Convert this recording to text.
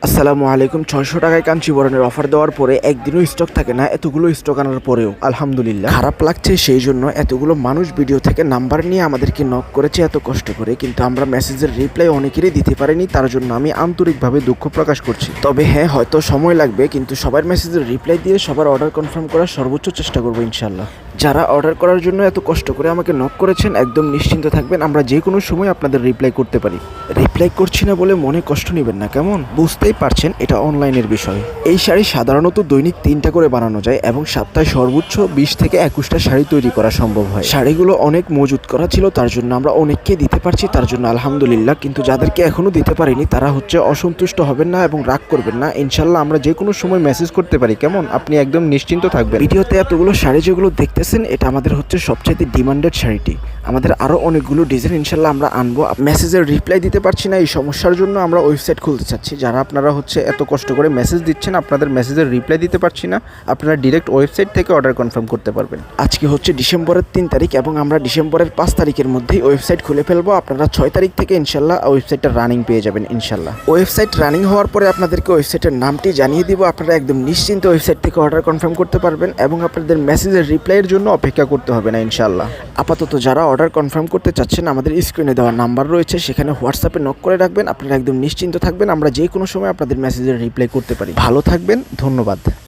আসসালামু আলাইকুম। 600 টাকায় কাঞ্চীবরণের অফার দেওয়ার পরে একদিনও স্টক থাকে না, এতগুলো স্টক আনার পরেও আলহামদুলিল্লাহ। খারাপ লাগছে সেই জন্য, এতগুলো মানুষ ভিডিও থেকে নাম্বার নিয়ে আমাদেরকে নক করেছে এত কষ্ট করে, কিন্তু আমরা মেসেজের রিপ্লাই অনেকেরই দিতে পারিনি। তার জন্য আমি আন্তরিকভাবে দুঃখ প্রকাশ করছি। তবে হ্যাঁ, হয়তো সময় লাগবে, কিন্তু সবার মেসেজের রিপ্লাই দিয়ে সবার অর্ডার কনফার্ম করার সর্বোচ্চ চেষ্টা করবো ইনশাল্লাহ। যারা অর্ডার করার জন্য এত কষ্ট করে আমাকে নক করেছেন, একদম নিশ্চিন্ত থাকবেন, আমরা যে কোনো সময় আপনাদের রিপ্লাই করতে পারি। রিপ্লাই করছি না বলে মনে কষ্ট নেবেন না, কেমন? বুঝতেই পারছেন এটা অনলাইনের বিষয়। এই শাড়ি সাধারণত দৈনিক 3টা করে বানানো যায় এবং সপ্তাহে সর্বোচ্চ 20 থেকে 21টা শাড়ি তৈরি করা সম্ভব হয়। শাড়িগুলো অনেক মজুত করা ছিল, তার জন্য আমরা অনেককে দিতে পারছি, তার জন্য আলহামদুলিল্লাহ। কিন্তু যাদেরকে এখনো দিতে পারিনি তারা অসন্তুষ্ট হবেন না এবং রাগ করবেন না। ইনশাল্লাহ আমরা যে কোনো সময় মেসেজ করতে পারি, কেমন? আপনি একদম নিশ্চিন্ত থাকবেন। ভিডিওতে এতগুলো শাড়ি যেগুলো দেখতেছেন, এটা আমাদের সবচেয়ে ডিমান্ডেড শাড়িটি। আমাদের আরও অনেকগুলো ডিজাইন ইনশাল্লাহ আমরা আনবো। মেসেজের রিপ্লাই দিতে পারছি না, এই সমস্যার জন্য আমরা ওয়েবসাইট খুলতে চাচ্ছি। যারা আপনারা এত কষ্ট করে মেসেজ দিচ্ছেন, আপনাদের মেসেজের রিপ্লাই দিতে পারছি না, আপনারা ডিরেক্ট ওয়েবসাইট থেকে অর্ডার কনফার্ম করতে পারবেন। আজকে ডিসেম্বরের 3 তারিখ এবং আমরা ডিসেম্বরের 5 তারিখের মধ্যেই ওয়েবসাইট খুলে ফেলবো। আপনারা 6 তারিখ থেকে ইনশাল্লাহ ওয়েবসাইটটা রানিং পেয়ে যাবেন ইনশাল্লাহ। ওয়েবসাইট রানিং হওয়ার পরে আপনাদেরকে ওয়েবসাইটের নামটি জানিয়ে দিব। আপনারা একদম নিশ্চিন্ত ওয়েবসাইট থেকে অর্ডার কনফার্ম করতে পারবেন এবং আপনাদের মেসেজের রিপ্লাইয়ের জন্য অপেক্ষা করতে হবে না ইনশাল্লাহ। আপাতত যারা অর্ডার কনফার্ম করতে চাচ্ছেন, আমাদের স্ক্রিনে দেওয়া নাম্বার রয়েছে, সেখানে হোয়াটসঅ্যাপে নক করে রাখবেন। আপনারা একদম নিশ্চিন্ত থাকবেন, আমরা যে কোনো সময় আপনাদের মেসেজের রিপ্লাই করতে পারি। ভালো থাকবেন, ধন্যবাদ।